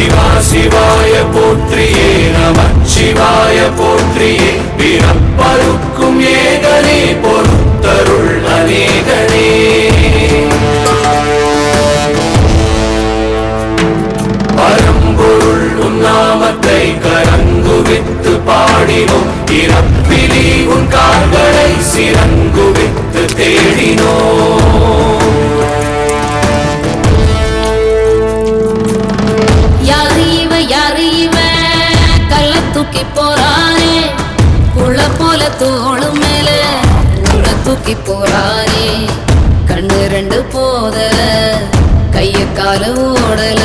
சிவாய போற்றியே நமச்சிவாய போற்றியே பிறப்பருக்கும் ஏகனே பொறுத்தருள் அநேகனே பரம்பொருள் உன்னாமத்தை கரங்குவித்து பாடினோம் இறப்பிலி உன் கால்களை சிறங்குவித்து தேடினோம் தூக்கி போறானே புள்ள போல தோளு மேல தூக்கி போறானே கண்ணு ரெண்டு போதல கைய கால ஓடல